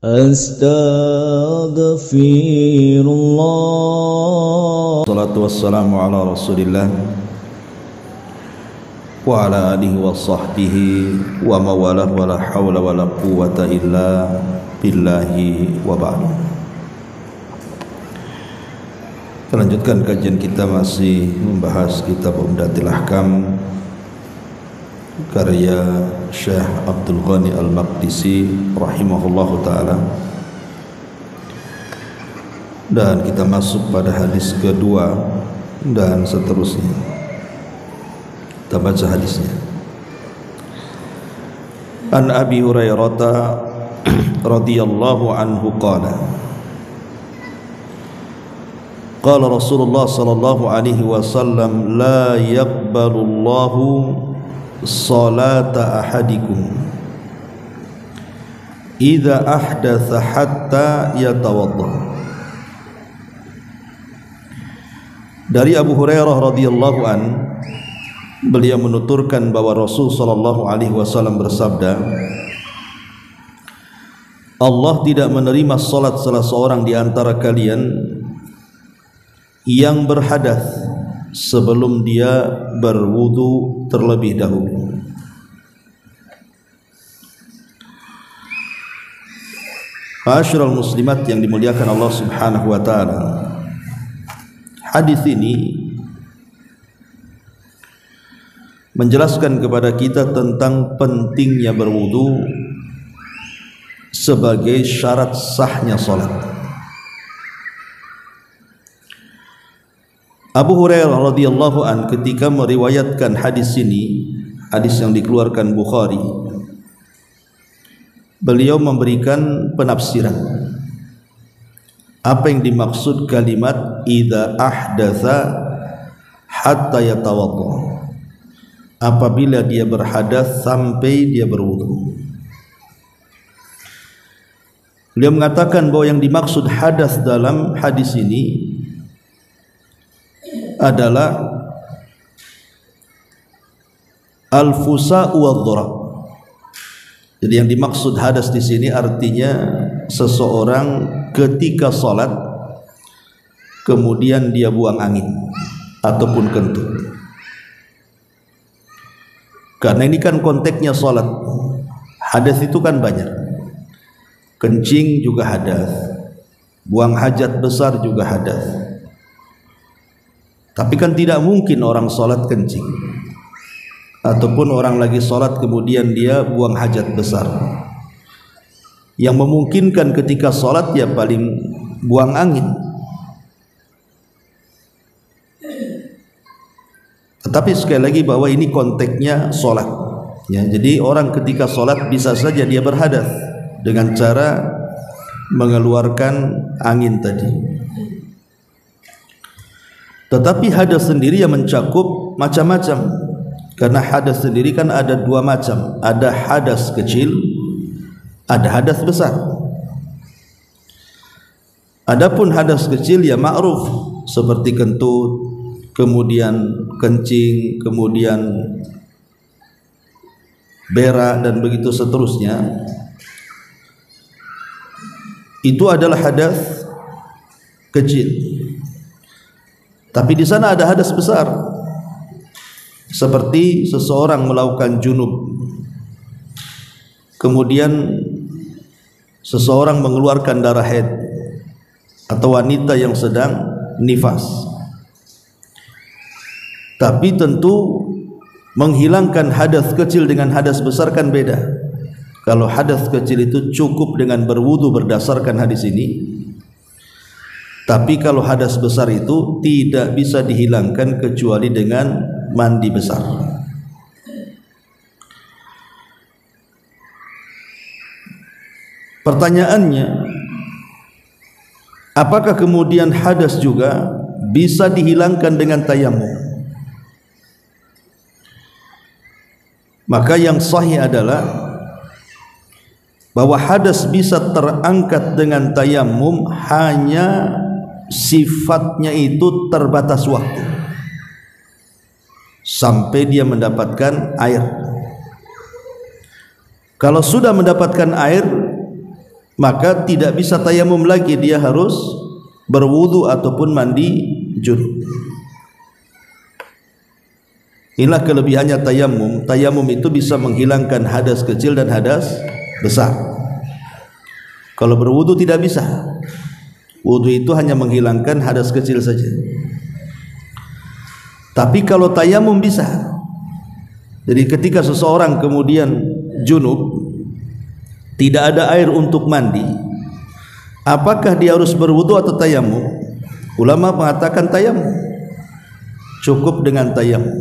Astaghfirullah. Salatu wassalamu ala Rasulillah wa ala alihi wa sahbihi wa mawalah wa la hawla wa la quwwata illa billahi wa ba'du. Kita lanjutkan kajian kita, masih membahas kitab Umdatul Ahkam karya Syekh Abdul Ghani Al-Maqdisi rahimahullahu ta'ala, dan kita masuk pada hadis kedua dan seterusnya. Kita baca hadisnya. An Abi Hurairah radhiyallahu anhu qala qala Rasulullah sallallahu alaihi wasallam la yaqbalullahu salata ahadikum idza ahdatha hatta yatawadda. Dari Abu Hurairah radhiyallahu an, beliau menuturkan bahwa Rasul sallallahu alaihi wasallam bersabda, Allah tidak menerima salat salah seorang di antara kalian yang berhadas sebelum dia berwudu terlebih dahulu. Ma'asyiral muslimat yang dimuliakan Allah Subhanahu wa taala, hadis ini menjelaskan kepada kita tentang pentingnya berwudu sebagai syarat sahnya salat. Abu Hurairah radhiyallahu an ketika meriwayatkan hadis ini, hadis yang dikeluarkan Bukhari, beliau memberikan penafsiran apa yang dimaksud kalimat idza ahdatsa hatta yatawadda, apabila dia berhadas sampai dia berwudu. Beliau mengatakan bahwa yang dimaksud hadas dalam hadis ini adalah al-fusa wad-dhara. Jadi yang dimaksud hadas di sini artinya seseorang ketika salat kemudian dia buang angin ataupun kentut. Karena ini kan konteksnya salat. Hadas itu kan banyak. Kencing juga hadas. Buang hajat besar juga hadas. Tapi kan tidak mungkin orang sholat kencing, ataupun orang lagi sholat kemudian dia buang hajat besar. Yang memungkinkan ketika sholat ya paling buang angin. Tetapi sekali lagi bahwa ini konteksnya sholat ya, jadi orang ketika sholat bisa saja dia berhadas dengan cara mengeluarkan angin tadi. Tetapi hadas sendiri yang mencakup macam-macam, karena hadas sendiri kan ada dua macam, ada hadas kecil, ada hadas besar. Adapun hadas kecil ya ma'ruf, seperti kentut, kemudian kencing, kemudian berak dan begitu seterusnya. Itu adalah hadas kecil. Tapi di sana ada hadas besar, seperti seseorang melakukan junub, kemudian seseorang mengeluarkan darah haid, atau wanita yang sedang nifas. Tapi tentu menghilangkan hadas kecil dengan hadas besar kan beda. Kalau hadas kecil itu cukup dengan berwudu berdasarkan hadis ini. Tapi kalau hadas besar itu tidak bisa dihilangkan kecuali dengan mandi besar. Pertanyaannya, apakah kemudian hadas juga bisa dihilangkan dengan tayamum? Maka yang sahih adalah bahwa hadas bisa terangkat dengan tayamum, hanya sifatnya itu terbatas waktu sampai dia mendapatkan air. Kalau sudah mendapatkan air, maka tidak bisa tayamum lagi, dia harus berwudu ataupun mandi junub. Inilah kelebihannya tayamum. Tayamum itu bisa menghilangkan hadas kecil dan hadas besar. Kalau berwudu tidak bisa. Wudu itu hanya menghilangkan hadas kecil saja. Tapi kalau tayamum bisa. Jadi ketika seseorang kemudian junub, tidak ada air untuk mandi, apakah dia harus berwudu atau tayamum? Ulama mengatakan tayamum, cukup dengan tayamum,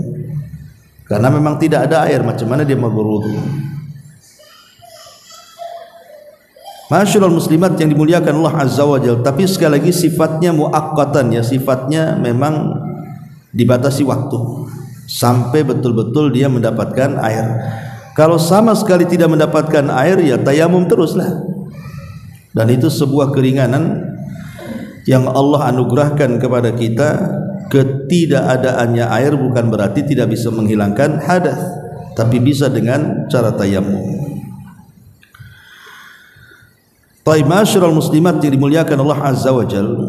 karena memang tidak ada air, macam mana dia mau berwudu? Masyaallah muslimat yang dimuliakan Allah Azza wa Jalla. Tapi sekali lagi sifatnya muaqqatan, ya, sifatnya memang dibatasi waktu sampai betul-betul dia mendapatkan air. Kalau sama sekali tidak mendapatkan air, ya tayamum teruslah. Dan itu sebuah keringanan yang Allah anugerahkan kepada kita. Ketidakadaannya air bukan berarti tidak bisa menghilangkan hadas, tapi bisa dengan cara tayamum. Taib masyarul muslimat yang dimuliakan Allah Azza wa Jalla.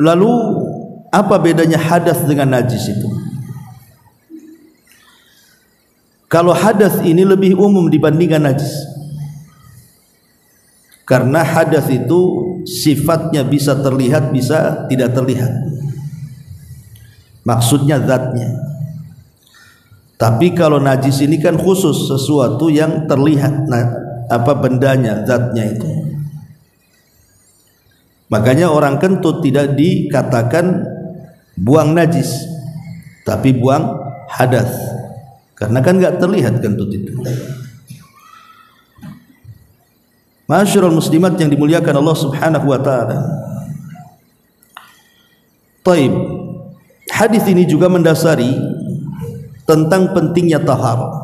Lalu apa bedanya hadas dengan najis itu? Kalau hadas ini lebih umum dibandingkan najis, karena hadas itu sifatnya bisa terlihat, bisa tidak terlihat, maksudnya zatnya. Tapi kalau najis ini kan khusus, sesuatu yang terlihat, apa bendanya, zatnya itu. Makanya orang kentut tidak dikatakan buang najis, tapi buang hadas, karena kan enggak terlihat kentut itu. Masyarul muslimat yang dimuliakan Allah Subhanahu wa taala. Taib. Hadis ini juga mendasari tentang pentingnya taharah.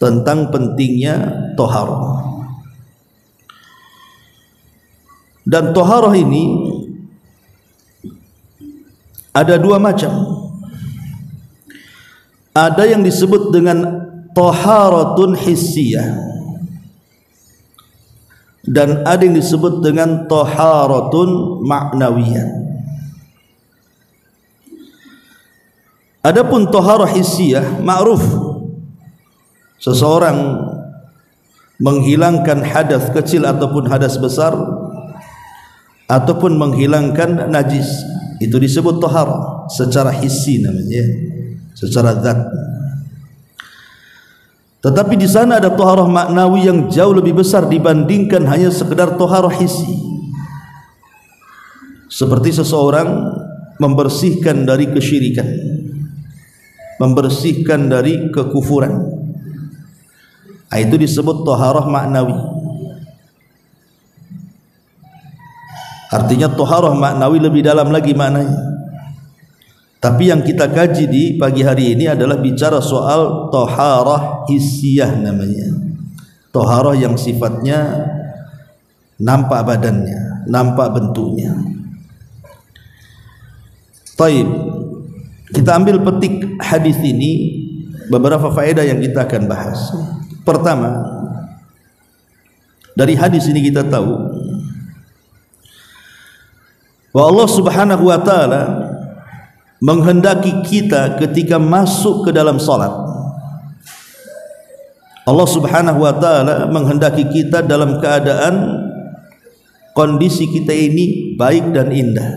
Tentang pentingnya taharah. Dan taharah ini ada dua macam. Ada yang disebut dengan taharatun hissiyah, dan ada yang disebut dengan taharatun ma'nawiyah. Adapun taharah hissiyah ma'ruf, seseorang menghilangkan hadas kecil ataupun hadas besar ataupun menghilangkan najis, itu disebut taharah secara hissi namanya, secara zat. Tetapi di sana ada taharah maknawi yang jauh lebih besar dibandingkan hanya sekedar taharah hissi. Seperti seseorang membersihkan dari kesyirikan, membersihkan dari kekufuran, itu disebut taharah maknawi. Artinya taharah maknawi lebih dalam lagi maknanya. Tapi yang kita kaji di pagi hari ini adalah bicara soal taharah hissiyah namanya. Taharah yang sifatnya nampak badannya, nampak bentuknya. Taib. Kita ambil petik hadis ini beberapa faedah yang kita akan bahas. Pertama, dari hadis ini kita tahu bahwa Allah Subhanahu wa taala menghendaki kita ketika masuk ke dalam salat. Allah Subhanahu wa taala menghendaki kita dalam keadaan kondisi kita ini baik dan indah.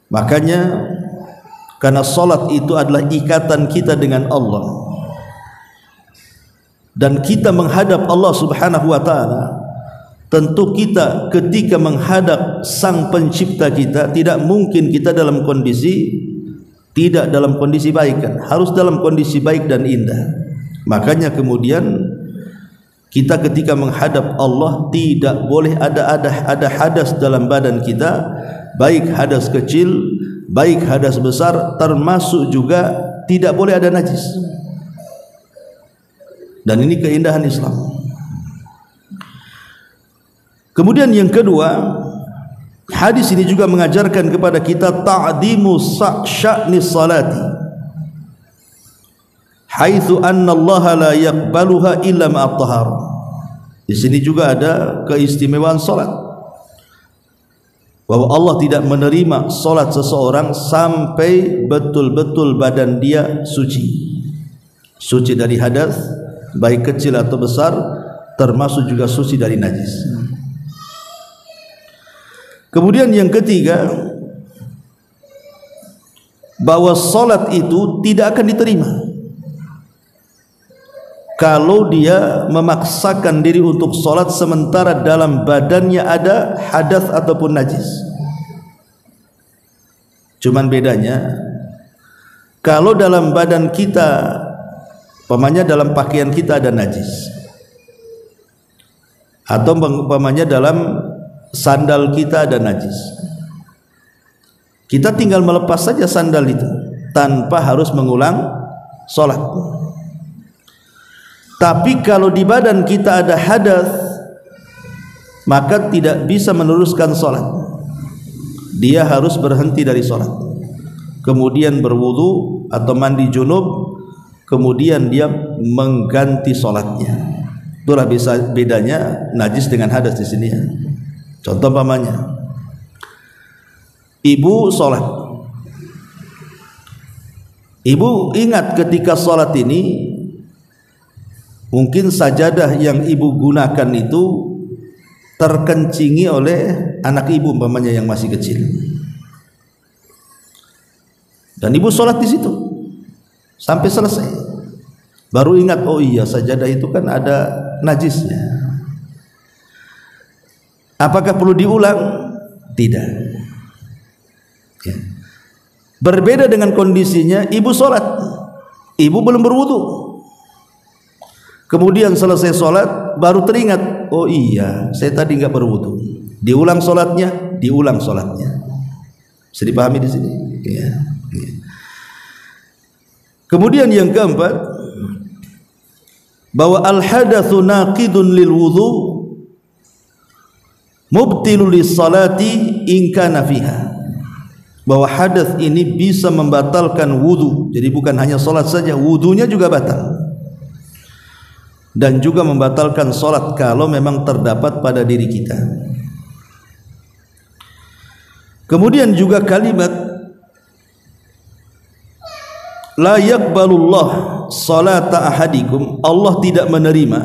Makanya karena salat itu adalah ikatan kita dengan Allah, dan kita menghadap Allah Subhanahu wa taala, tentu kita ketika menghadap Sang Pencipta kita tidak mungkin kita dalam kondisi tidak dalam kondisi baik, kan? Harus dalam kondisi baik dan indah. Makanya kemudian kita ketika menghadap Allah tidak boleh ada hadas dalam badan kita, baik hadas kecil, baik hadas besar, termasuk juga tidak boleh ada najis. Dan ini keindahan Islam. Kemudian yang kedua, hadis ini juga mengajarkan kepada kita ta'dimu sya'ni salati. haitsu anna Allah la yaqbaluha illa ma'at taharah. Di sini juga ada keistimewaan salat, bahwa Allah tidak menerima salat seseorang sampai betul-betul badan dia suci dari hadas, baik kecil atau besar, termasuk juga suci dari najis. Kemudian yang ketiga, bahwa salat itu tidak akan diterima kalau dia memaksakan diri untuk salat sementara dalam badannya ada hadas ataupun najis. Cuman bedanya, kalau dalam badan kita, umpamanya dalam pakaian kita ada najis, atau umpamanya dalam sandal kita ada najis, kita tinggal melepas saja sandal itu tanpa harus mengulang salat. Tapi kalau di badan kita ada hadas, maka tidak bisa meneruskan salat. Dia harus berhenti dari salat, kemudian berwudu atau mandi junub, kemudian dia mengganti salatnya. Itulah bedanya najis dengan hadas di sini ya. Contoh umpamanya, ibu salat, ibu ingat ketika salat ini mungkin sajadah yang ibu gunakan itu terkencingi oleh anak ibu umpamanya yang masih kecil, dan ibu sholat di situ sampai selesai, baru ingat, oh iya sajadah itu kan ada najisnya. Apakah perlu diulang? Tidak ya. Berbeda dengan kondisinya ibu sholat, ibu belum berwudu, kemudian selesai sholat baru teringat, oh iya saya tadi nggak berwudu. Diulang sholatnya, bisa dipahami di sini ya. Kemudian yang keempat, bahwa al hadatsu naqidun lil wudu mubtilul lis salati in kana fiha. Bahwa hadas ini bisa membatalkan wudu. Jadi bukan hanya salat saja, wudunya juga batal, dan juga membatalkan salat kalau memang terdapat pada diri kita. Kemudian juga kalimat la yaqbalullah salata ahadikum, Allah tidak menerima.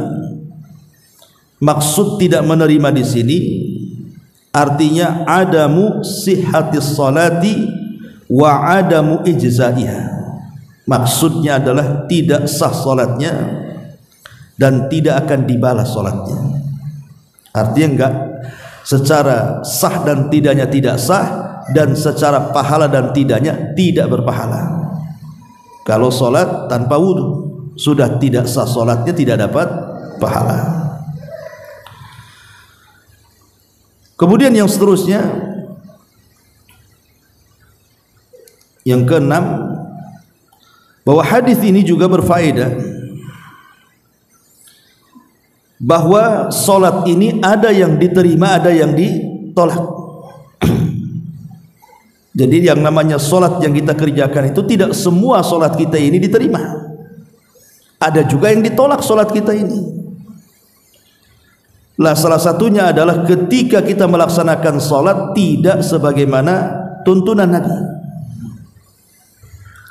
Maksud tidak menerima di sini artinya adamu sihhatis salati wa adamu ijzaiha. Maksudnya adalah tidak sah salatnya dan tidak akan dibalas salatnya. Artinya enggak secara sah dan tidaknya tidak sah, dan secara pahala dan tidaknya tidak berpahala. Kalau salat tanpa wudu sudah tidak sah salatnya, tidak dapat pahala. Kemudian yang seterusnya, yang keenam, bahwa hadis ini juga berfaedah bahwa solat ini ada yang diterima, ada yang ditolak. Jadi yang namanya solat yang kita kerjakan itu tidak semua solat kita ini diterima. Ada juga yang ditolak solat kita ini. Lah salah satunya adalah ketika kita melaksanakan solat tidak sebagaimana tuntunan Nabi.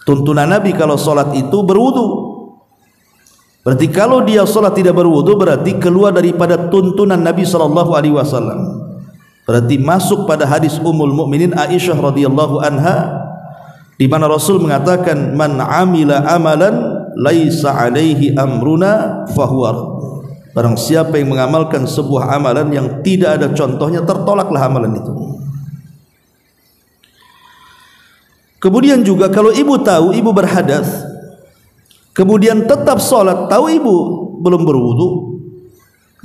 Tuntunan Nabi kalau solat itu berwudu. Berarti kalau dia salat tidak berwudu berarti keluar daripada tuntunan Nabi sallallahu alaihi wasallam. Berarti masuk pada hadis Ummul Mukminin Aisyah radhiyallahu anha, di mana Rasul mengatakan man amila amalan laisa alaihi amruna fahuwa. Barang siapa yang mengamalkan sebuah amalan yang tidak ada contohnya, tertolaklah amalan itu. Kemudian juga kalau ibu tahu ibu berhadas, kemudian tetap sholat, tahu ibu belum berwudu,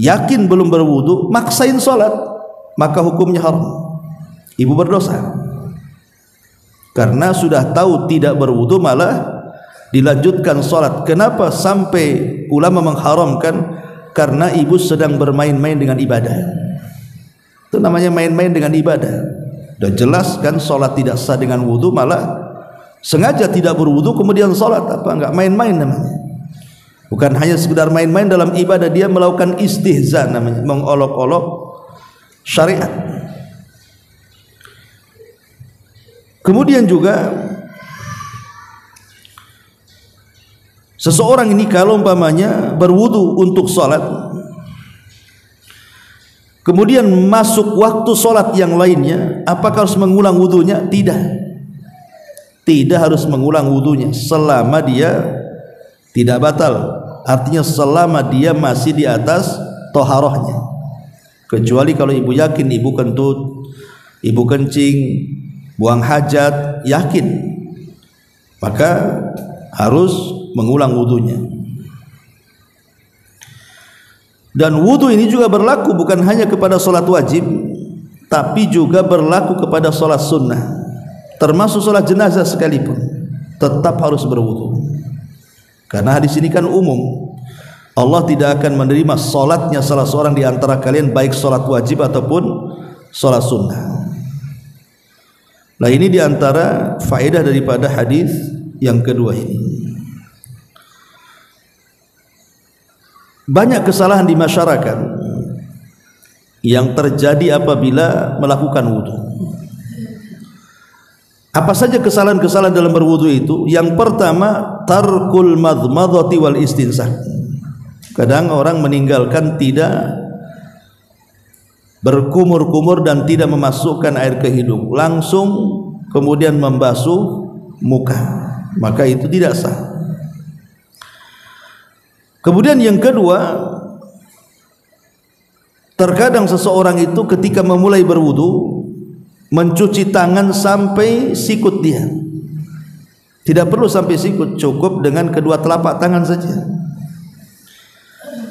yakin belum berwudu, maksain sholat, maka hukumnya haram. Ibu berdosa karena sudah tahu tidak berwudu malah dilanjutkan sholat. Kenapa sampai ulama mengharamkan? Karena ibu sedang bermain-main dengan ibadah. Itu namanya main-main dengan ibadah. Sudah jelas kan sholat tidak sah dengan wudu, malah sengaja tidak berwudu kemudian sholat, apa enggak main-main namanya. Bukan hanya sekedar main-main dalam ibadah, dia melakukan istihza, namanya mengolok-olok syariat. Kemudian juga seseorang ini kalau umpamanya berwudu untuk sholat, kemudian masuk waktu sholat yang lainnya, apakah harus mengulang wudunya? Tidak harus mengulang wudunya selama dia tidak batal, artinya selama dia masih di atas toharohnya. Kecuali kalau ibu yakin, ibu kentut, ibu kencing, buang hajat, yakin, maka harus mengulang wudunya. Dan wudu ini juga berlaku bukan hanya kepada sholat wajib, tapi juga berlaku kepada sholat sunnah, termasuk sholat jenazah sekalipun tetap harus berwudu. Karena hadis ini kan umum, Allah tidak akan menerima sholatnya salah seorang di antara kalian, baik sholat wajib ataupun sholat sunnah. Nah, ini di antara faedah daripada hadis yang kedua ini. Banyak kesalahan di masyarakat yang terjadi apabila melakukan wudu. Apa saja kesalahan-kesalahan dalam berwudu itu? Yang pertama, tarkul madmadhati wal istinsaq. Kadang orang meninggalkan tidak berkumur-kumur dan tidak memasukkan air ke hidung, langsung kemudian membasuh muka, maka itu tidak sah. Kemudian yang kedua, terkadang seseorang itu ketika memulai berwudu mencuci tangan sampai sikut dia. Tidak perlu sampai sikut, cukup dengan kedua telapak tangan saja.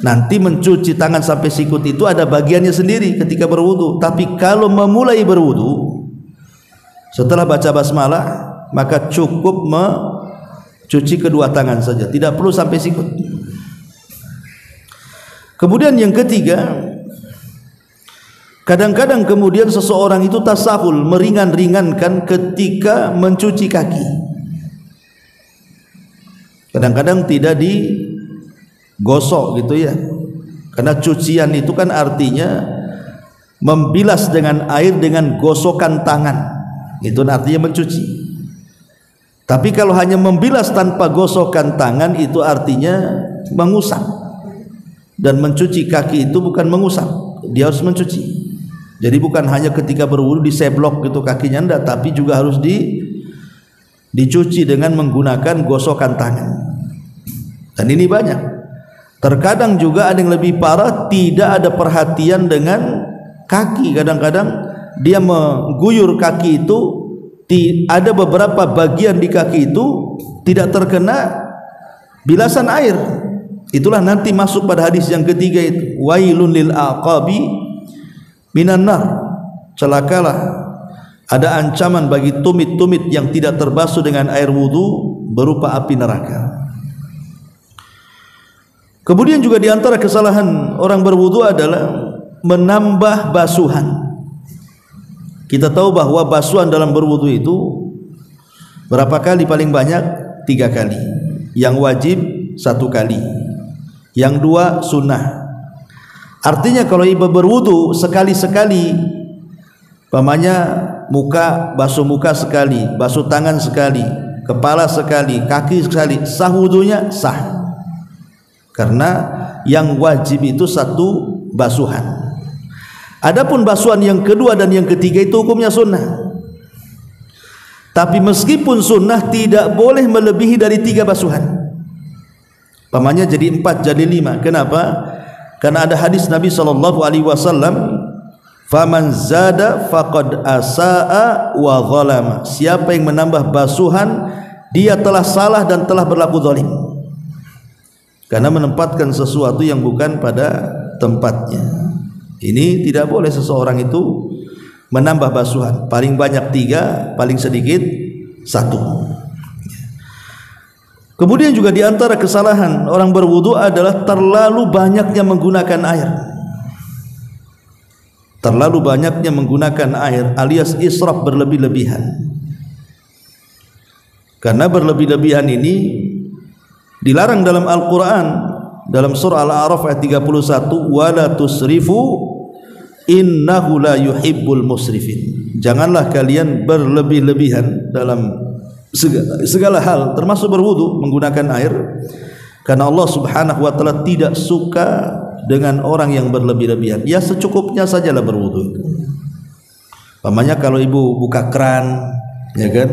Nanti mencuci tangan sampai sikut itu ada bagiannya sendiri ketika berwudu. Tapi kalau memulai berwudu setelah baca basmalah, maka cukup mencuci kedua tangan saja, tidak perlu sampai sikut. Kemudian yang ketiga, kadang-kadang kemudian seseorang itu tasahul, meringan-ringankan ketika mencuci kaki. Kadang-kadang tidak digosok gitu ya, karena cucian itu kan artinya membilas dengan air dengan gosokan tangan, itu artinya mencuci. Tapi kalau hanya membilas tanpa gosokan tangan, itu artinya mengusap. Dan mencuci kaki itu bukan mengusap, dia harus mencuci. Jadi bukan hanya ketika berwudu diseblok gitu kakinya, enggak, tapi juga harus dicuci dengan menggunakan gosokan tangan. Dan ini banyak. Terkadang juga ada yang lebih parah, tidak ada perhatian dengan kaki. Kadang-kadang dia mengguyur kaki itu, ada beberapa bagian di kaki itu tidak terkena bilasan air. Itulah nanti masuk pada hadis yang ketiga itu, wailun lil aqabi minan nar. Celakalah, ada ancaman bagi tumit-tumit yang tidak terbasuh dengan air wudu berupa api neraka. Kemudian juga di antara kesalahan orang berwudu adalah menambah basuhan. Kita tahu bahwa basuhan dalam berwudu itu berapa kali? Paling banyak 3 kali. Yang wajib 1 kali, yang 2 sunnah. Artinya kalau ibu berwudu sekali-sekali, umpamanya muka, basuh muka sekali, basuh tangan sekali, kepala sekali, kaki sekali, sah wudunya? Sah. Karena yang wajib itu 1 basuhan. Adapun basuhan yang kedua dan yang ketiga itu hukumnya sunnah. Tapi meskipun sunnah tidak boleh melebihi dari 3 basuhan. Umpamanya jadi 4, jadi 5. Kenapa? Karena ada hadis Nabi SAW, faman zada faqad asaa wa zalama. Siapa yang menambah basuhan, dia telah salah dan telah berlaku zalim. Karena menempatkan sesuatu yang bukan pada tempatnya. Ini tidak boleh seseorang itu menambah basuhan. Paling banyak 3, paling sedikit 1. Kemudian juga di antara kesalahan orang berwudu adalah terlalu banyaknya menggunakan air. Terlalu banyaknya menggunakan air alias israf, berlebih-lebihan. Karena berlebih-lebihan ini Dilarang dalam Al-Quran, dalam surah Al-A'raf ayat 31, wala tusrifu innahu la yuhibbul musrifin. Janganlah kalian berlebih-lebihan dalam segala hal, termasuk berwudu menggunakan air, karena Allah Subhanahu wa taala tidak suka dengan orang yang berlebih-lebihan. Ya secukupnya sajalah berwudu. Pamannya kalau ibu buka keran, ya kan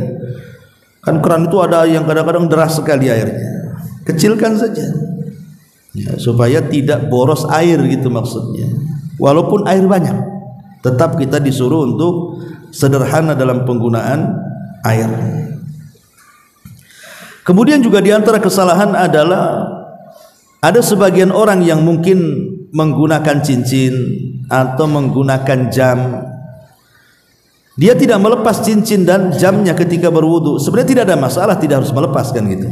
keran itu ada yang kadang-kadang deras sekali airnya, kecilkan saja ya, supaya tidak boros air gitu maksudnya. Walaupun air banyak, tetap kita disuruh untuk sederhana dalam penggunaan air. Kemudian juga diantara kesalahan adalah ada sebagian orang yang mungkin menggunakan cincin atau menggunakan jam. Dia tidak melepas cincin dan jamnya ketika berwudu. Sebenarnya tidak ada masalah, tidak harus melepaskan gitu.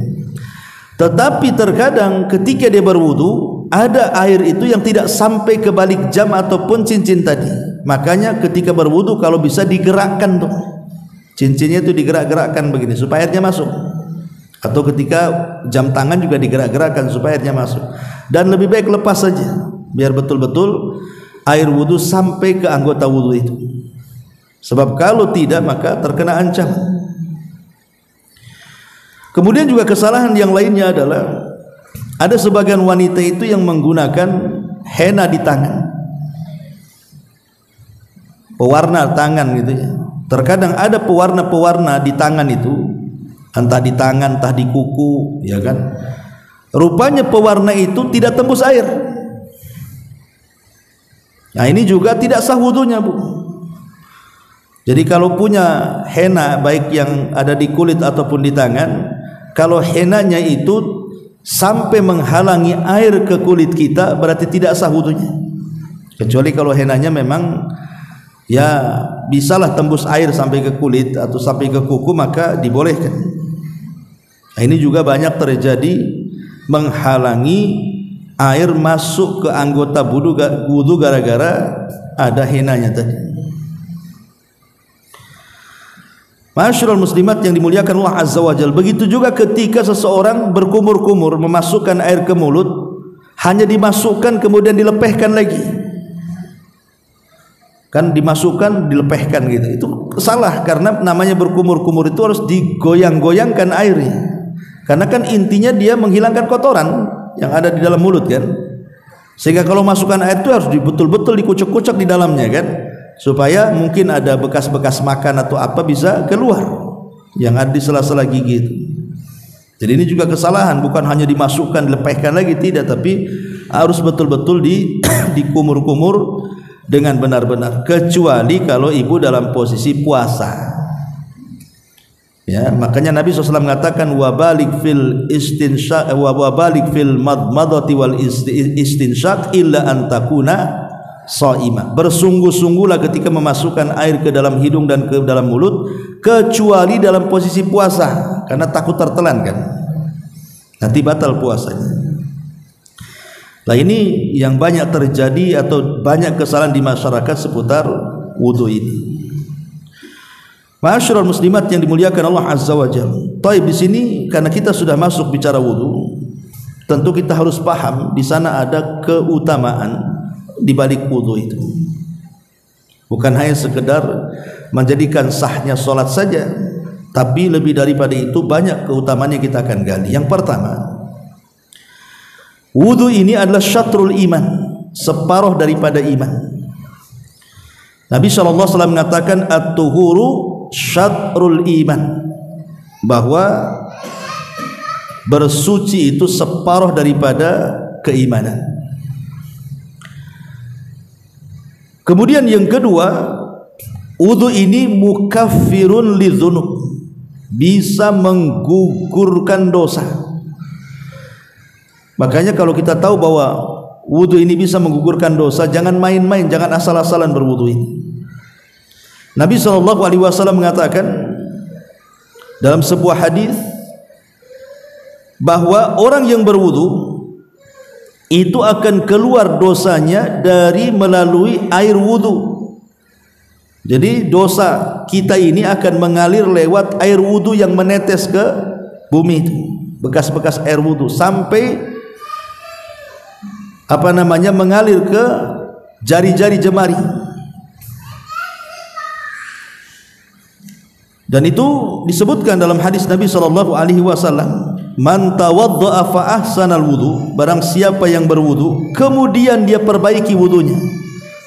Tetapi terkadang ketika dia berwudu, ada air itu yang tidak sampai ke balik jam ataupun cincin tadi. Makanya ketika berwudu kalau bisa digerakkan tuh, cincinnya itu digerak-gerakkan begini supaya airnya masuk. Atau ketika jam tangan juga digerak-gerakkan supaya airnya masuk. Dan lebih baik lepas saja, biar betul-betul air wudu sampai ke anggota wudu itu. Sebab kalau tidak maka terkena ancaman. Kemudian juga kesalahan yang lainnya adalah ada sebagian wanita itu yang menggunakan henna di tangan, pewarna tangan gitu ya. Terkadang ada pewarna-pewarna di tangan itu, entah di tangan entah di kuku, ya kan. Rupanya pewarna itu tidak tembus air. Nah ini juga tidak sah wudunya, Bu. Jadi kalau punya henna baik yang ada di kulit ataupun di tangan, kalau hennanya itu sampai menghalangi air ke kulit kita, berarti tidak sah wudunya. Kecuali kalau hennanya memang ya bisalah tembus air sampai ke kulit atau sampai ke kuku, maka dibolehkan. Nah, ini juga banyak terjadi menghalangi air masuk ke anggota wudu gara-gara ada hennanya tadi. Masyarul muslimat yang dimuliakan Allah Azza wa Jalla, begitu juga ketika seseorang berkumur-kumur memasukkan air ke mulut, hanya dimasukkan kemudian dilepehkan lagi. Kan dimasukkan dilepehkan gitu. Itu salah, karena namanya berkumur-kumur itu harus digoyang-goyangkan airnya. Karena kan intinya dia menghilangkan kotoran yang ada di dalam mulut kan. Sehingga kalau masukkan air itu harus betul-betul dikucek-kucek di dalamnya kan, supaya mungkin ada bekas-bekas makan atau apa bisa keluar yang ada di sela-sela gigi itu. Jadi ini juga kesalahan, bukan hanya dimasukkan dilepehkan lagi, tidak, tapi harus betul-betul dikumur-kumur dengan benar-benar, kecuali kalau ibu dalam posisi puasa. Ya, makanya Nabi SAW mengatakan wabalik fil istinshaq wabalik fil madmadati wal istinshaq illa antakuna shaimah. Bersungguh-sungguhlah ketika memasukkan air ke dalam hidung dan ke dalam mulut, kecuali dalam posisi puasa, karena takut tertelan kan, nanti batal puasanya. Nah ini yang banyak terjadi atau banyak kesalahan di masyarakat seputar wudu ini. Ma'asyiral muslimat yang dimuliakan Allah Azza wa Jalla. Taib di sini karena kita sudah masuk bicara wudu, tentu kita harus paham di sana ada keutamaan di balik wudu itu. Bukan hanya sekedar menjadikan sahnya salat saja, tapi lebih daripada itu banyak keutamaan yang kita akan gali. Yang pertama, wudu ini adalah syatrul iman, separuh daripada iman. Nabi SAW mengatakan at-tuhuru syatrul iman, bahwa bersuci itu separuh daripada keimanan. Kemudian yang kedua, wudu ini mukaffirun lidzunub, bisa menggugurkan dosa. Makanya kalau kita tahu bahwa wudu ini bisa menggugurkan dosa, jangan main-main, jangan asal-asalan berwudu ini. Nabi SAW mengatakan dalam sebuah hadis bahwa orang yang berwudu itu akan keluar dosanya dari melalui air wudu. Jadi dosa kita ini akan mengalir lewat air wudu yang menetes ke bumi itu. bekas-bekas air wudu sampai mengalir ke jari-jari jemari. Dan itu disebutkan dalam hadis Nabi sallallahu alaihi wasallam, man tawaddaa fa ahsanal wudu, barang siapa yang berwudu kemudian dia perbaiki wudunya,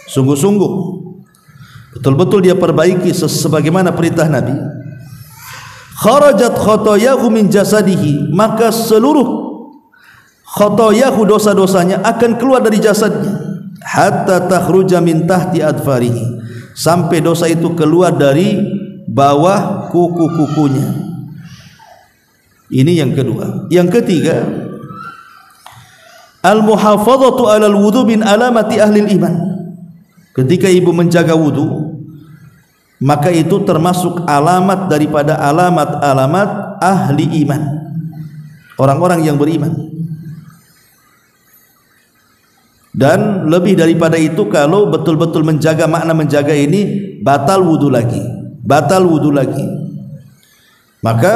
sungguh-sungguh betul-betul dia perbaiki sebagaimana perintah Nabi, kharajat khotoyahu min jasadihi, maka seluruh khotoyahu, dosa-dosanya akan keluar dari jasadnya, hatta takhruja min tahti adfarihi, sampai dosa itu keluar dari bawah kuku-kukunya. Ini yang kedua. Yang ketiga, al-muhafadzatu 'alal wudu min alamati ahli iman. Ketika ibu menjaga wudu, maka itu termasuk alamat daripada alamat-alamat ahli iman, orang-orang yang beriman. Dan lebih daripada itu, kalau betul-betul menjaga, makna menjaga ini batal wudu lagi. Maka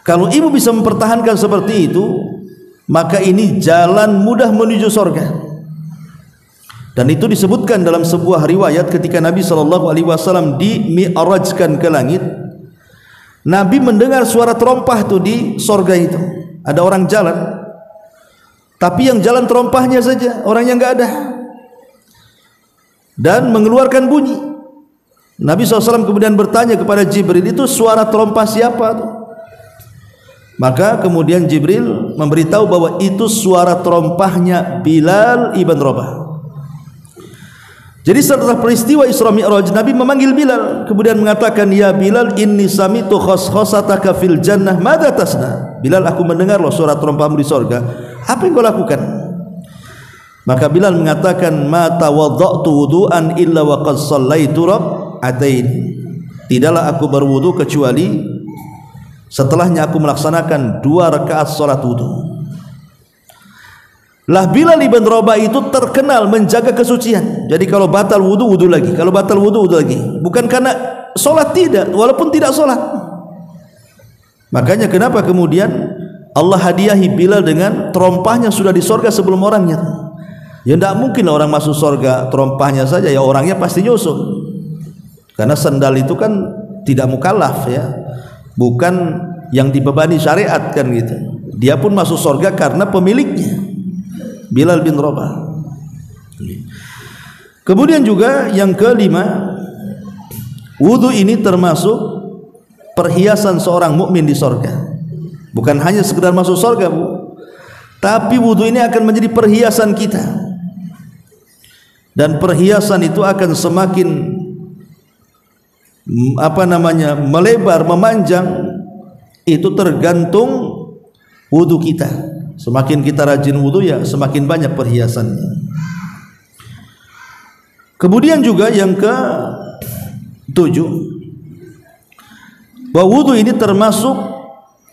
kalau ibu bisa mempertahankan seperti itu, maka ini jalan mudah menuju surga. Dan itu disebutkan dalam sebuah riwayat ketika Nabi SAW di-mi'rajkan ke langit, Nabi mendengar suara terompah itu di surga itu. Ada orang jalan, tapi yang jalan terompahnya saja, orangnya enggak ada, dan mengeluarkan bunyi. Nabi SAW kemudian bertanya kepada Jibril, itu suara terompah siapa? Maka kemudian Jibril memberitahu bahwa itu suara terompahnya Bilal ibn Rabah. Jadi setelah peristiwa Isra Mi'raj, Nabi memanggil Bilal, kemudian mengatakan, ya Bilal, inni samitu khoskhosataka fil jannah, madza tasna? Bilal, aku mendengar loh suara terompahmu di sorga, apa yang kau lakukan? Maka Bilal mengatakan, ma tawadda'tu wudu'an illa wa qad shallaitu rak'atain. Tidaklah aku berwudu kecuali setelahnya aku melaksanakan 2 rakaat salat wudu. Lah Bilal ibn Rabah itu terkenal menjaga kesucian. Jadi kalau batal wudu, wudu lagi. Kalau batal wudu, wudu lagi. Bukan karena solat tidak, walaupun tidak solat. Makanya kenapa kemudian Allah hadiahi Bilal dengan terompahnya sudah di sorga sebelum orangnya. Ya tidak mungkin orang masuk sorga terompahnya saja, ya orangnya pasti nyusul. Karena sendal itu kan tidak mukallaf, ya, bukan yang dibebani syariat kan gitu. Dia pun masuk sorga karena pemiliknya, Bilal bin Rabah. Kemudian juga yang kelima, wudu ini termasuk perhiasan seorang mukmin di sorga. Bukan hanya sekedar masuk sorga, Bu, tapi wudu ini akan menjadi perhiasan kita. Dan perhiasan itu akan semakin melebar, memanjang, itu tergantung wudu kita. Semakin kita rajin wudu, ya semakin banyak perhiasannya. Kemudian juga yang ke-7, bahwa wudu ini termasuk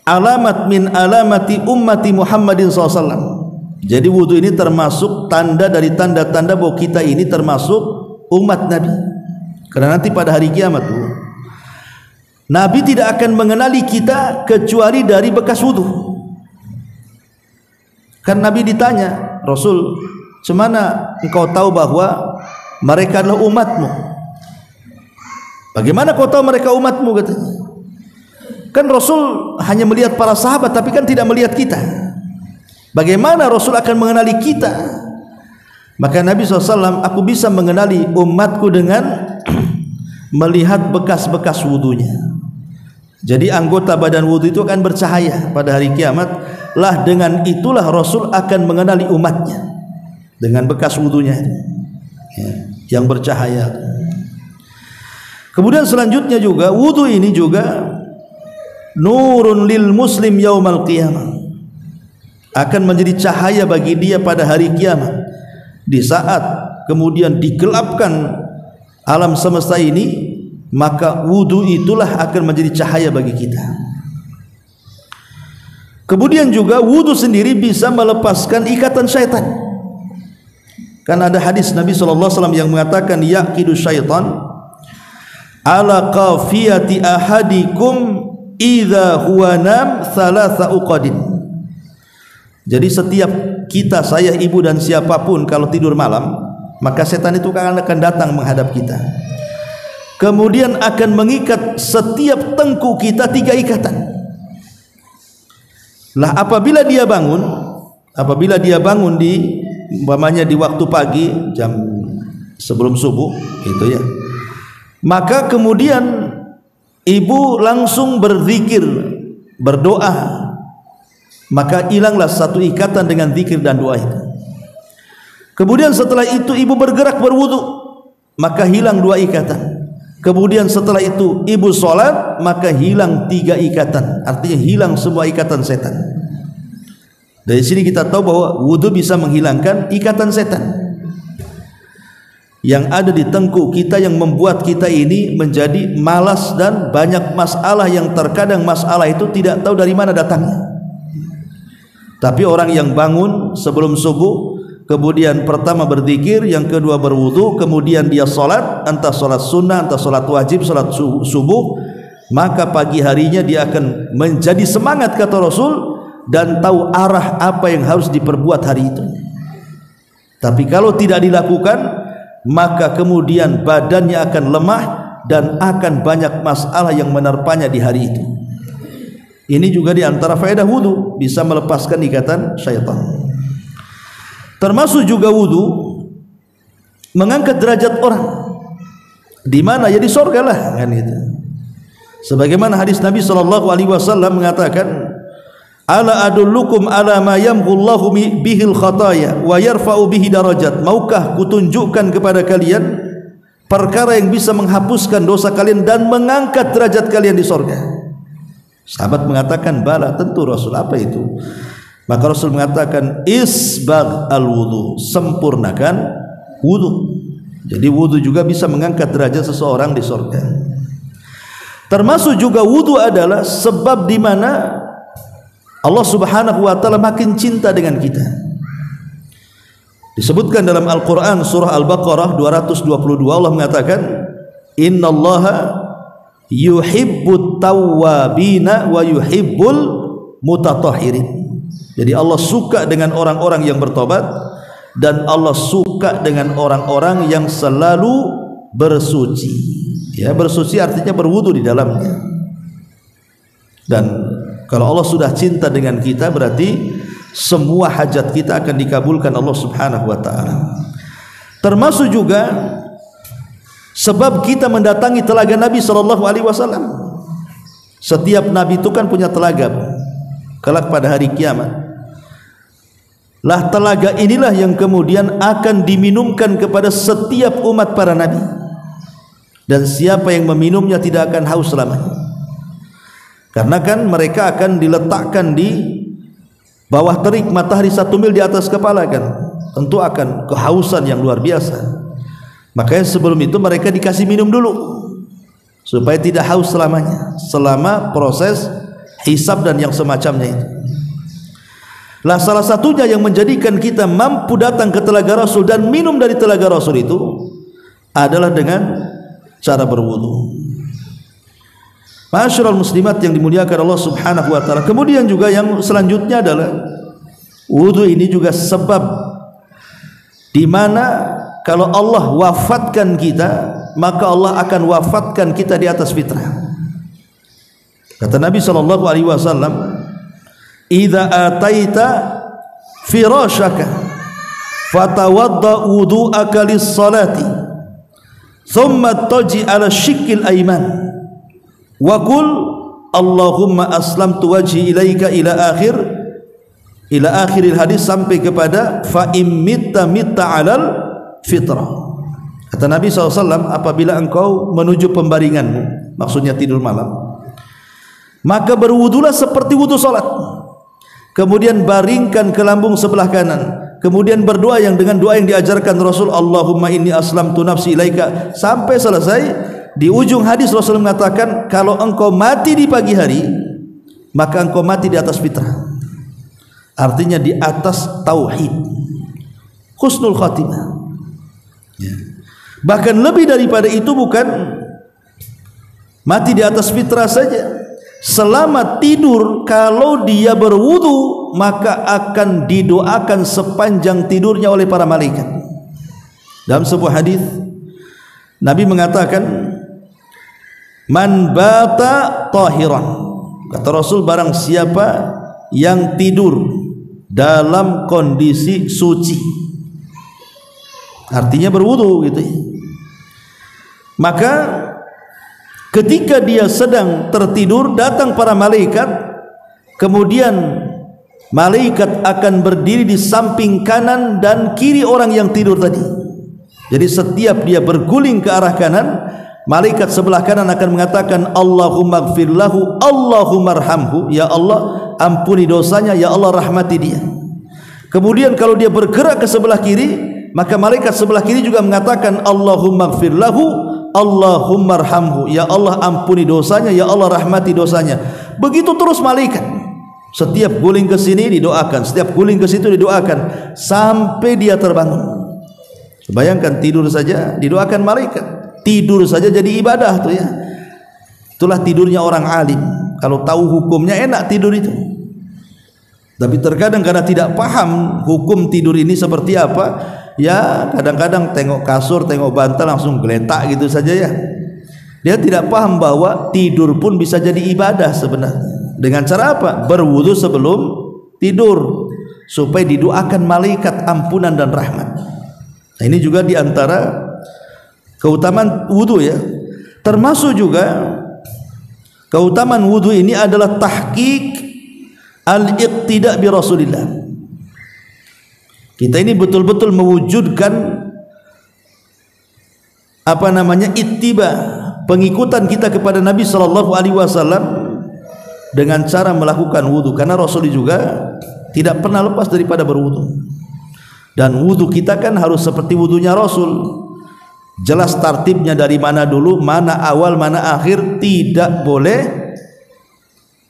alamat min alamati ummati Muhammadin SAW. Jadi wudu ini termasuk tanda dari tanda-tanda bahwa kita ini termasuk umat Nabi. Karena nanti pada hari kiamat, Nabi tidak akan mengenali kita kecuali dari bekas wudu. Kan Nabi ditanya, Rasul, semana engkau tahu bahwa mereka adalah umatmu? Bagaimana kau tahu mereka umatmu, katanya? Kan Rasul hanya melihat para sahabat, tapi kan tidak melihat kita. Bagaimana Rasul akan mengenali kita? Maka Nabi SAW, aku bisa mengenali umatku dengan melihat bekas-bekas wudunya. Jadi anggota badan wudu itu akan bercahaya pada hari kiamat. Lah dengan itulah Rasul akan mengenali umatnya, dengan bekas wudunya, ya, yang bercahaya. Kemudian selanjutnya juga, wudu ini juga nurun lil muslim yaumal qiyamah, akan menjadi cahaya bagi dia pada hari kiamat. Di saat kemudian digelapkan alam semesta ini, maka wudu itulah akan menjadi cahaya bagi kita. Kemudian juga wudu sendiri bisa melepaskan ikatan syaitan. Kan ada hadis Nabi SAW yang mengatakan, yaqidu syaitan ala qafiyati ahadikum idza huwa nam thalatha uqadin. Jadi setiap kita, saya, ibu dan siapapun kalau tidur malam, maka setan itu akan datang menghadap kita. Kemudian akan mengikat setiap tengkuk kita 3 ikatan. Lah apabila dia bangun di umpamanya di waktu pagi jam sebelum subuh itu ya, maka kemudian ibu langsung berzikir, berdoa, maka hilanglah satu ikatan dengan zikir dan doa itu. Kemudian setelah itu ibu bergerak berwudu, maka hilang 2 ikatan. Kemudian setelah itu ibu sholat, maka hilang 3 ikatan. Artinya hilang semua ikatan setan. Dari sini kita tahu bahwa wudu bisa menghilangkan ikatan setan yang ada di tengkuk kita, yang membuat kita ini menjadi malas dan banyak masalah, yang terkadang masalah itu tidak tahu dari mana datangnya. Tapi orang yang bangun sebelum subuh, kemudian pertama berzikir, yang kedua berwudu, kemudian dia sholat, entah sholat sunnah, entah sholat wajib, sholat subuh, maka pagi harinya dia akan menjadi semangat, kata Rasul, dan tahu arah apa yang harus diperbuat hari itu. Tapi kalau tidak dilakukan, maka kemudian badannya akan lemah dan akan banyak masalah yang menerpanya di hari itu. Ini juga di antara faedah wudu, bisa melepaskan ikatan syaitan. Termasuk juga wudu mengangkat derajat orang. Di mana? Ya di surga lah kan itu. Sebagaimana hadis Nabi SAW mengatakan, ala adullukum ala ma yamhullahu bihil khataya wa yarfa'u bihi darajat. Maukah kutunjukkan kepada kalian perkara yang bisa menghapuskan dosa kalian dan mengangkat derajat kalian di surga? Sahabat mengatakan, bala, tentu Rasul. Apa itu? Maka Rasul mengatakan, isbagh al-wudu, sempurnakan wudu. Jadi wudu juga bisa mengangkat derajat seseorang di surga. Termasuk juga wudu adalah sebab di mana Allah Subhanahu wa taala makin cinta dengan kita. Disebutkan dalam Al-Qur'an surah Al-Baqarah 222, Allah mengatakan, innallaha yuhibbut tawwabina wa yuhibbul mutatahhirin. Jadi Allah suka dengan orang-orang yang bertobat, dan Allah suka dengan orang-orang yang selalu bersuci. Ya, bersuci artinya berwudu di dalamnya. Dan kalau Allah sudah cinta dengan kita, berarti semua hajat kita akan dikabulkan Allah Subhanahu wa taala. Termasuk juga sebab kita mendatangi telaga Nabi SAW. Setiap nabi itu kan punya telaga kelak pada hari kiamat. Lah telaga inilah yang kemudian akan diminumkan kepada setiap umat para nabi, dan siapa yang meminumnya tidak akan haus selamanya. Karena kan mereka akan diletakkan di bawah terik matahari 1 mil di atas kepala, kan tentu akan kehausan yang luar biasa. Makanya sebelum itu mereka dikasih minum dulu supaya tidak haus selamanya, selama proses hisab dan yang semacamnya itu. Lah salah satunya yang menjadikan kita mampu datang ke telaga Rasul dan minum dari telaga Rasul itu adalah dengan cara berwudu. Ma'asyiral muslimat yang dimuliakan Allah Subhanahu wa taala. Kemudian juga yang selanjutnya adalah wudu ini juga sebab di mana kalau Allah wafatkan kita, maka Allah akan wafatkan kita di atas fitrah. Kata Nabi sallallahu alaihi wasallam, "Idza ataita firashaka fatawadda wudu'aka lis-salati, thumma taji 'ala shiqqil ayman." Wa qul Allahumma aslamtu wajhi ilaika ila akhiril hadis, sampai kepada fa immitta mitta alal fitrah. Kata Nabi SAW, apabila engkau menuju pembaringanmu, maksudnya tidur malam, maka berwudulah seperti wudu salat, kemudian baringkan ke lambung sebelah kanan, kemudian berdoa yang dengan doa yang diajarkan Rasul, Allahumma inni aslamtu nafsi ilaika, sampai selesai. Di ujung hadis Rasul mengatakan, kalau engkau mati di pagi hari, maka engkau mati di atas fitrah. Artinya di atas tauhid, husnul khatimah. Ya. Bahkan lebih daripada itu, bukan mati di atas fitrah saja, selama tidur, kalau dia berwudu maka akan didoakan sepanjang tidurnya oleh para malaikat. Dalam sebuah hadis Nabi mengatakan, man bata tahiran, kata Rasul, barang siapa yang tidur dalam kondisi suci, artinya berwudu gitu ya, maka ketika dia sedang tertidur datang para malaikat, kemudian malaikat akan berdiri di samping kanan dan kiri orang yang tidur tadi. Jadi setiap dia berguling ke arah kanan, malaikat sebelah kanan akan mengatakan Allahumma gfir lahu, Allahumma arhamhu, ya Allah ampuni dosanya, ya Allah rahmati dia. Kemudian kalau dia bergerak ke sebelah kiri, maka malaikat sebelah kiri juga mengatakan Allahumma gfir lahu, Allahumma arhamhu, ya Allah ampuni dosanya, ya Allah rahmati dosanya. Begitu terus malaikat, setiap guling ke sini didoakan, setiap guling ke situ didoakan sampai dia terbangun. Bayangkan, tidur saja didoakan malaikat, tidur saja jadi ibadah tuh ya. Itulah tidurnya orang alim. Kalau tahu hukumnya enak tidur itu. Tapi terkadang karena tidak paham hukum tidur ini seperti apa, ya kadang-kadang tengok kasur, tengok bantal langsung geletak gitu saja ya. Dia tidak paham bahwa tidur pun bisa jadi ibadah sebenarnya. Dengan cara apa? Berwudu sebelum tidur supaya didoakan malaikat ampunan dan rahmat. Nah, ini juga diantara keutamaan wudu ya. Termasuk juga keutamaan wudu ini adalah tahqiq al-iqtida bi Rasulillah. Kita ini betul-betul mewujudkan ittiba, pengikutan kita kepada Nabi sallallahu alaihi wasallam dengan cara melakukan wudu, karena Rasul juga tidak pernah lepas daripada berwudu. Dan wudu kita kan harus seperti wudunya Rasul, jelas tartibnya, dari mana dulu, mana awal, mana akhir, tidak boleh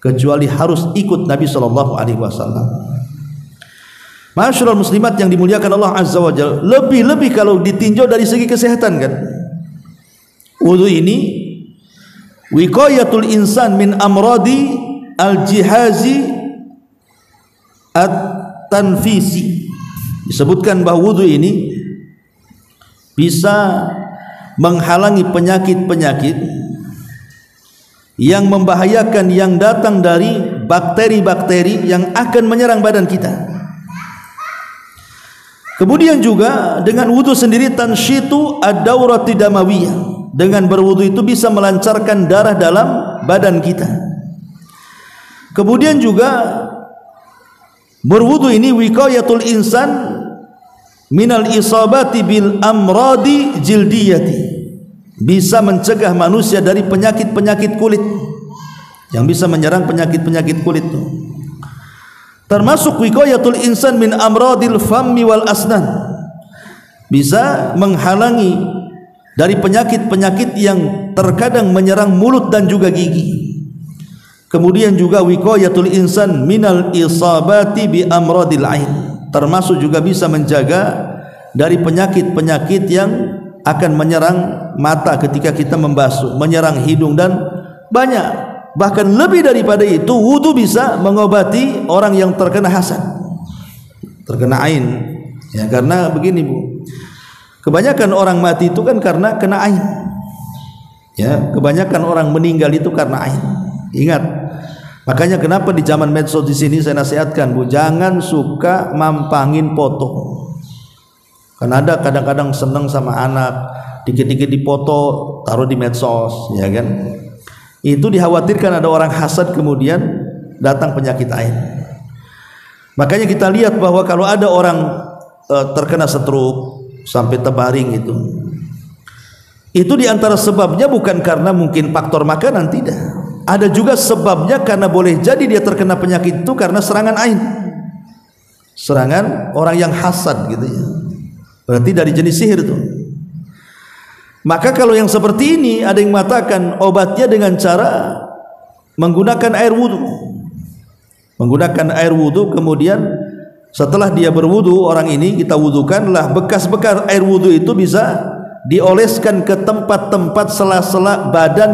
kecuali harus ikut Nabi sallallahu alaihi wasallam. Masyaallah muslimat yang dimuliakan Allah azza wa jalla, lebih-lebih kalau ditinjau dari segi kesehatan kan. Wudu ini wiqayatul insan min amradi al-jihazi at-tanfisi. Disebutkan bahwa wudu ini bisa menghalangi penyakit-penyakit yang membahayakan yang datang dari bakteri-bakteri yang akan menyerang badan kita. Kemudian juga dengan wudu sendiri tansyitu ad-daurati damawiyah. Dengan berwudu itu bisa melancarkan darah dalam badan kita. Kemudian juga berwudu ini wiqayatul insan minal isabati bil amradi jildiyati, bisa mencegah manusia dari penyakit-penyakit kulit yang bisa menyerang penyakit-penyakit kulit itu. Termasuk wiqayatul insan min amradil fammi wal asnan, bisa menghalangi dari penyakit-penyakit yang terkadang menyerang mulut dan juga gigi. Kemudian juga wiqayatul insan minal isabati bi amradil ain, termasuk juga bisa menjaga dari penyakit-penyakit yang akan menyerang mata ketika kita membasuh, menyerang hidung dan banyak. Bahkan lebih daripada itu, wudu bisa mengobati orang yang terkena hasad, terkena ain. Ya, karena begini Bu, kebanyakan orang mati itu kan karena kena ain. Ya, kebanyakan orang meninggal itu karena ain. Ingat. Makanya kenapa di zaman medsos di sini saya nasihatkan Bu, jangan suka mampangin foto. Karena ada kadang-kadang seneng sama anak, dikit-dikit dipoto, taruh di medsos, ya kan? Itu dikhawatirkan ada orang hasad kemudian datang penyakit ain. Makanya kita lihat bahwa kalau ada orang terkena stroke sampai terbaring itu diantara sebabnya bukan karena mungkin faktor makanan, tidak. Ada juga sebabnya karena boleh jadi dia terkena penyakit itu karena serangan ain, serangan orang yang hasad gitu ya. Berarti dari jenis sihir itu. Maka kalau yang seperti ini ada yang mengatakan obatnya dengan cara menggunakan air wudu. Menggunakan air wudu, kemudian setelah dia berwudu, orang ini kita wudukanlah, bekas-bekas air wudu itu bisa dioleskan ke tempat-tempat sela-sela badan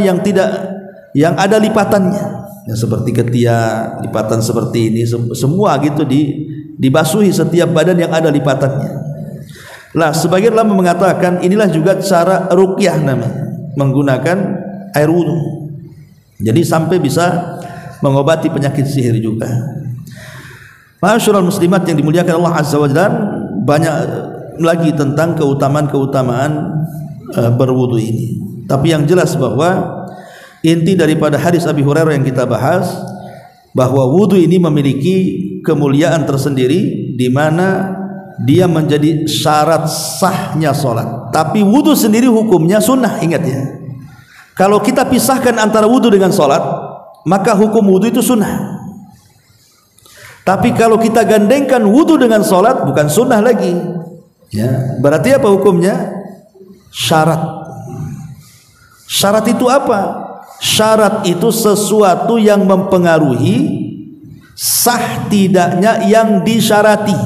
yang ada lipatannya. yang seperti ketiak, lipatan seperti ini, semua gitu dibasuhi setiap badan yang ada lipatannya. Lah sebagian ulama mengatakan inilah juga cara ruqyah namanya, menggunakan air wudu. Jadi sampai bisa mengobati penyakit sihir juga. Ma'asyiral muslimat yang dimuliakan Allah Azza wa Jalla, banyak lagi tentang keutamaan-keutamaan berwudu ini. Tapi yang jelas bahwa inti daripada hadis Abi Hurairah yang kita bahas, bahwa wudu ini memiliki kemuliaan tersendiri di mana dia menjadi syarat sahnya sholat. Tapi wudu sendiri hukumnya sunnah, ingat ya. Kalau kita pisahkan antara wudu dengan sholat, maka hukum wudu itu sunnah. Tapi kalau kita gandengkan wudu dengan sholat, bukan sunnah lagi ya. Berarti apa hukumnya? Syarat. Syarat itu apa? Syarat itu sesuatu yang mempengaruhi sah tidaknya yang disyarati.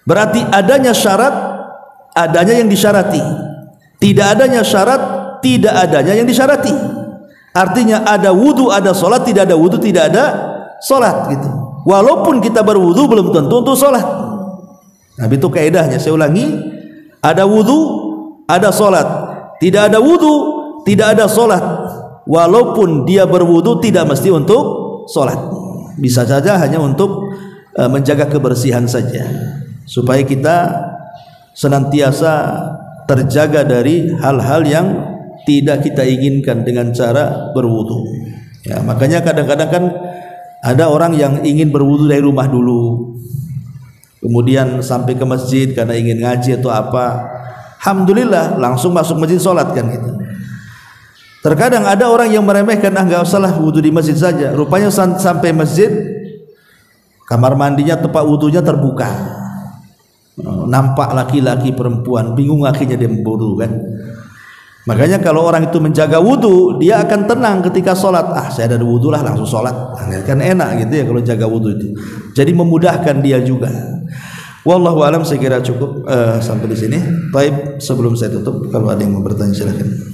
Berarti adanya syarat, adanya yang disyarati. Tidak adanya syarat, tidak adanya yang disyarati. Artinya ada wudu, ada solat, tidak ada wudu, tidak ada solat gitu. Walaupun kita berwudu belum tentu untuk solat. Nah itu kaidahnya. Saya ulangi, ada wudu, ada solat. Tidak ada wudu, tidak ada solat. Walaupun dia berwudu tidak mesti untuk solat. Bisa saja hanya untuk menjaga kebersihan saja, supaya kita senantiasa terjaga dari hal-hal yang tidak kita inginkan dengan cara berwudu. Ya, makanya kadang-kadang kan ada orang yang ingin berwudu dari rumah dulu, kemudian sampai ke masjid karena ingin ngaji atau apa. Alhamdulillah langsung masuk masjid sholat kan gitu. Terkadang ada orang yang meremehkan, nggak usahlah wudu di masjid saja. Rupanya sampai masjid, kamar mandinya, tempat wudunya terbuka, nampak laki-laki perempuan, bingung akhirnya dia berwudu kan. Makanya kalau orang itu menjaga wudu, dia akan tenang ketika sholat. Saya ada wudu lah, langsung sholat, kan enak gitu ya kalau jaga wudu itu. Jadi memudahkan dia juga. Wallahu alam, saya kira cukup sampai di sini. Baik, sebelum saya tutup, kalau ada yang mau bertanya silakan.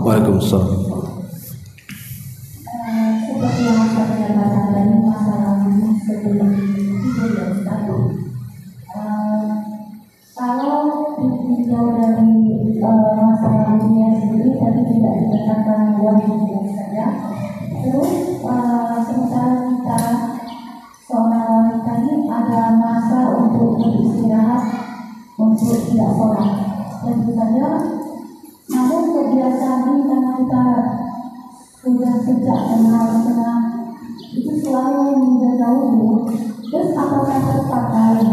Waalaikumsalam. Seperti yang saya katakan tadi, masalah ini sebelum tidur dan satu. Kalau ditinjau dari masalah dunia sendiri tadi tidak dikatakan wajib saja. Terus sementara kita seorang wanita ini ada masa untuk beristirahat, untuk tidak sholat. Tentu saja. Namun kebiasaan ini karena kita sudah sejak kenal itu selalu menjaga wudu. Terus apakah terpakai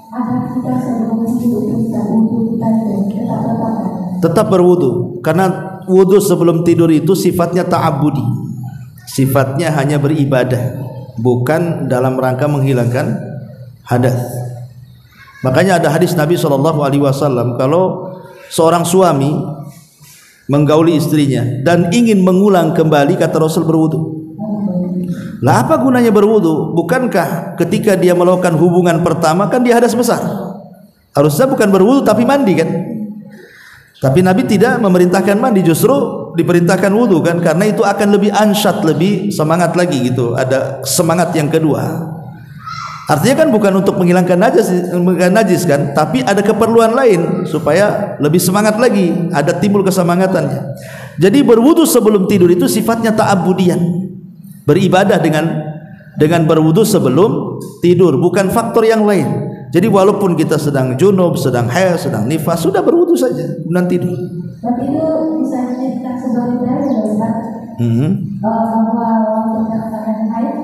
agar kita sebelum tidur kita wudu kita tetap terpakai? Tetap berwudu, karena wudu sebelum tidur itu sifatnya ta'abbudi, sifatnya hanya beribadah, bukan dalam rangka menghilangkan hadas. Makanya ada hadis Nabi SAW, kalau seorang suami menggauli istrinya dan ingin mengulang kembali, kata Rasul, berwudu. Lah apa gunanya berwudu? Bukankah ketika dia melakukan hubungan pertama kan dia hadas besar? Harusnya bukan berwudu tapi mandi kan? Tapi Nabi tidak memerintahkan mandi, justru diperintahkan wudu kan, karena itu akan lebih ansyat, lebih semangat lagi gitu. Ada semangat yang kedua. Artinya kan bukan untuk menghilangkan najis kan, tapi ada keperluan lain supaya lebih semangat lagi, ada timbul kesemangatannya. Jadi berwudu sebelum tidur itu sifatnya ta'abudian, beribadah dengan berwudu sebelum tidur, bukan faktor yang lain. Jadi walaupun kita sedang junub, sedang haid, sedang nifas, sudah berwudu saja kemudian tidur. Tapi itu bisa dijadikan sebagai dalil ya Ustaz, bahwa untuk keadaan haid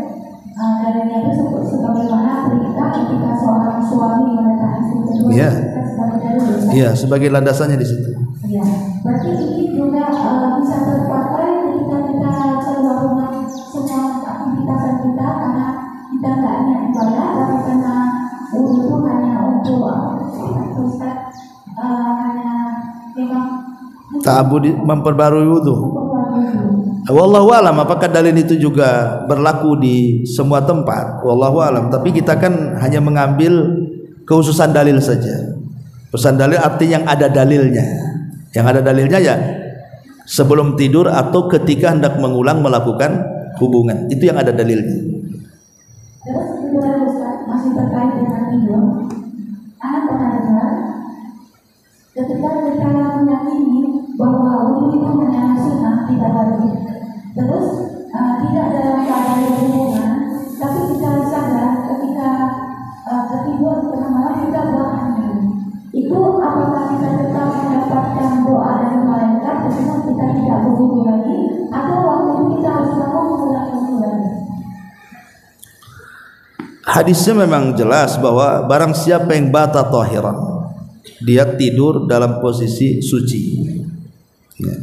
dalilnya itu sebagaimana perintah ketika seorang suami menikahi istri kedua, sebagai dalil. Iya, sebagai landasannya di situ. Iya, berarti ini juga bisa terpakai ketika kita keluar rumah, semua aktivitas kita, karena kita tidak hanya ibadah, tapi karena itu hanya untuk Ustaz hanya memang ta'abbudi, memperbarui wudu. Wallahu alam, apakah dalil itu juga berlaku di semua tempat? Wallahu alam. Tapi kita kan hanya mengambil kekhususan dalil saja. Kekhususan dalil artinya yang ada dalilnya. Yang ada dalilnya ya sebelum tidur atau ketika hendak mengulang melakukan hubungan. Itu yang ada dalilnya. Terus kedua Ustaz, masih terkait dengan tidur. Anak pernah dengar ketika kita meyakini bahwa wudu itu hanya sunnah, tidak wajib. Terus tidak dalam keadaan hubungan, tapi kita sadar ketika ketiduran di tengah malam kita buang angin. Itu apakah kita tetap mendapatkan doa dari malaikat ketika kita tidak berwudu lagi, atau waktu itu kita harus bangun mengulangi wudu lagi? Hadisnya memang jelas bahwa barang siapa yang bata tahiran, dia tidur dalam posisi suci, ya,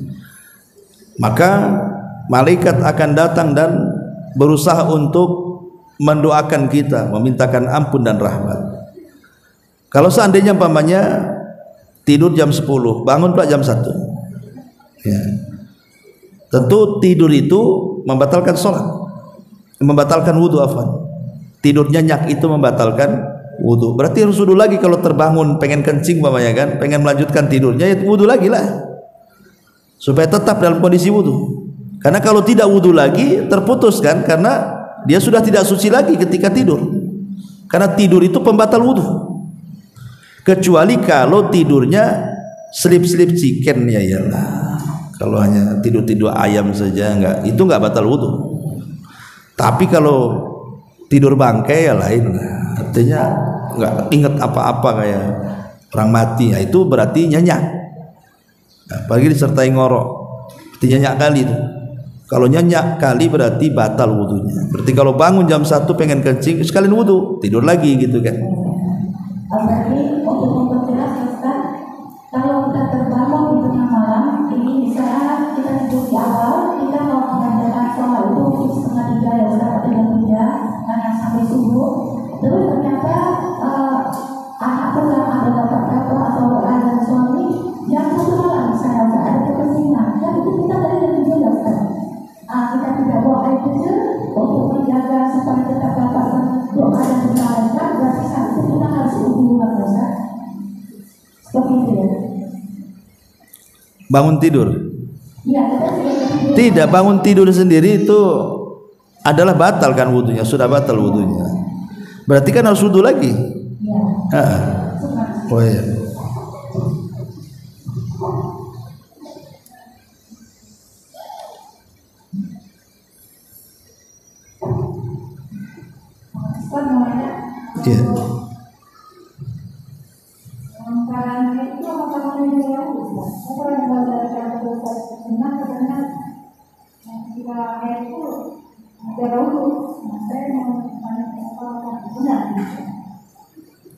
maka malaikat akan datang dan berusaha untuk mendoakan kita, memintakan ampun dan rahmat. Kalau seandainya umpamanya tidur jam 10, bangun pula jam 1, ya, tentu tidur itu membatalkan sholat, membatalkan wudu. Tidur nyenyak itu membatalkan wudu. Berarti harus wudu lagi. Kalau terbangun pengen kencing umpamanya kan, pengen melanjutkan tidurnya, ya wudu lagi lah, supaya tetap dalam kondisi wudu. Karena kalau tidak wudu lagi terputus kan, karena dia sudah tidak suci lagi ketika tidur. Karena tidur itu pembatal wudu. Kecuali kalau tidurnya selip-selip chicken, ya iyalah. Kalau hanya tidur-tidur ayam saja enggak, itu enggak batal wudu. Tapi kalau tidur bangkai ya lain, artinya enggak ingat apa-apa kayak orang mati, ya itu berarti nyenyak. Apalagi disertai ngorok, berarti nyenyak kali itu. Kalau nyenyak kali berarti batal wudunya. Berarti kalau bangun jam 1 pengen kencing, sekalian wudu, tidur lagi gitu kan. Berarti untuk memperjelas Ustaz, kalau kita terbangun di tengah malam, ini di saat kita tidur di awal, kita mau mengerjakan sholat itu setengah 3 ya Ustaz, atau jam 3 karena sampai subuh. Terus ternyata anak pulang atau bapak atau ayah suami jam 1 malam misalnya Ustaz, ada kepentingan, dan itu kita dari jam 7 ya Ustaz. Kita tidak bawa air kecil untuk menjaga supaya kita dapat doa dan berkah, berarti saat itu kita harus hubungan Ustaz. Seperti itu ya. Bangun tidur? Iya, kita sudah tidur. Tidak, bangun tidur sendiri itu adalah batal kan wudunya, sudah batal wudunya. Berarti kan harus wudu lagi. Iya. Oh iya. Iya.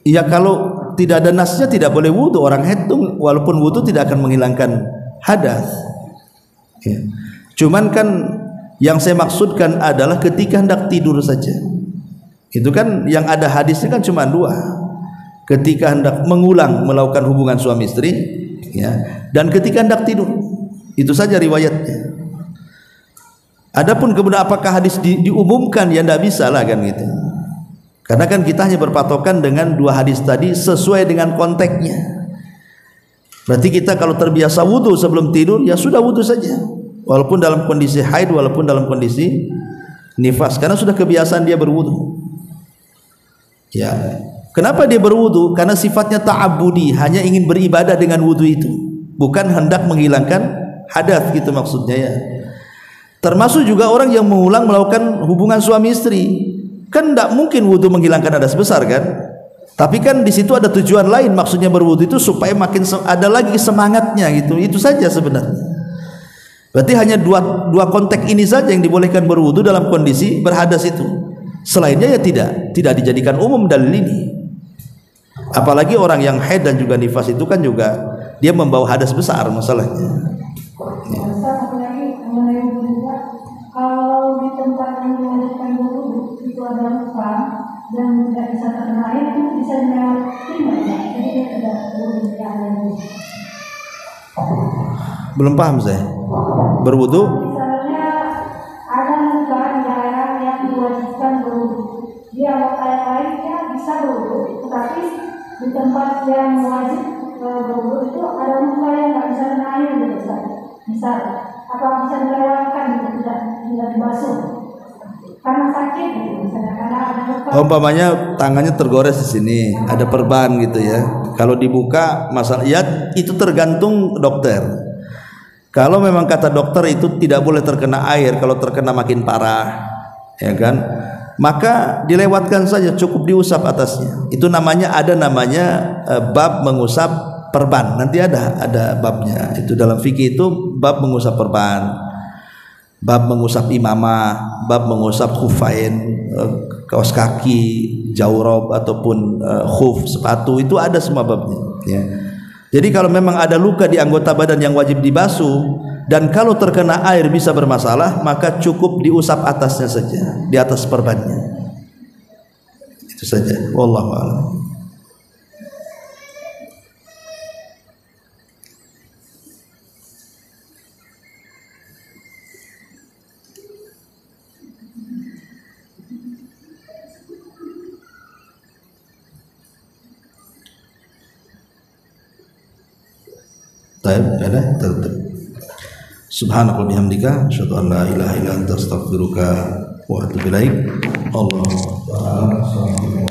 Iya, kalau tidak ada nasnya tidak boleh wudu. Orang haid itu walaupun wudu tidak akan menghilangkan hadas. Ya. Cuman kan yang saya maksudkan adalah ketika hendak tidur saja. Itu kan yang ada hadisnya kan cuma 2. Ketika hendak mengulang melakukan hubungan suami istri, ya, dan ketika hendak tidur. Itu saja riwayatnya. Adapun kemudian apakah hadis diumumkan, ya tidak bisa lah kan gitu. Karena kan kita hanya berpatokan dengan 2 hadis tadi sesuai dengan konteksnya. Berarti kita kalau terbiasa wudu sebelum tidur, ya sudah wudu saja. Walaupun dalam kondisi haid, walaupun dalam kondisi nifas, karena sudah kebiasaan dia berwudu. Ya, kenapa dia berwudu? Karena sifatnya ta'abbudi, hanya ingin beribadah dengan wudu itu, bukan hendak menghilangkan hadas gitu maksudnya ya. Termasuk juga orang yang mengulang melakukan hubungan suami istri, kan tidak mungkin wudu menghilangkan hadas besar kan? Tapi kan di situ ada tujuan lain, maksudnya berwudu itu supaya makin ada lagi semangatnya gitu. Itu saja sebenarnya. Berarti hanya dua konteks ini saja yang dibolehkan berwudu dalam kondisi berhadas itu. Selainnya ya tidak dijadikan umum dalil ini. Apalagi orang yang haid dan juga nifas itu kan juga dia membawa hadas besar masalahnya. Ya. Kalau di tempat yang dilakukan wudu itu ada luka dan tidak bisa terkena air, itu bisa dilewati, jadi tidak ada Belum paham saya. Berwudu? Misalnya ada negara yang diwajibkan berwudu. Di anggota yang lainnya bisa berwudu, tetapi di tempat yang wajib berwudu itu ada luka yang nggak bisa kena air gitu, Ustaz. Misal, apa bisa dilewatkan gitu, tidak dibasuh karena sakit gitu, misalnya karena ada luka. Umpamanya tangannya tergores di sini, ada perban gitu ya. Kalau dibuka masalah ya itu tergantung dokter. Kalau memang kata dokter itu tidak boleh terkena air, kalau terkena makin parah, ya kan? Maka dilewatkan saja, cukup diusap atasnya. Itu namanya bab mengusap perban. Nanti ada babnya. Itu dalam fikih itu bab mengusap perban, bab mengusap imamah, bab mengusap khufain, kaos kaki, jawrob ataupun khuf sepatu, itu ada semua babnya ya. Jadi kalau memang ada luka di anggota badan yang wajib dibasuh dan kalau terkena air bisa bermasalah, maka cukup diusap atasnya saja, di atas perbannya. Itu saja. Wallahu a'lam. Ada tetap. Subhanallah bihamdika asyhadu an la ilaha illa anta astaghfiruka wa atubu ilaik. Allahu a'lam.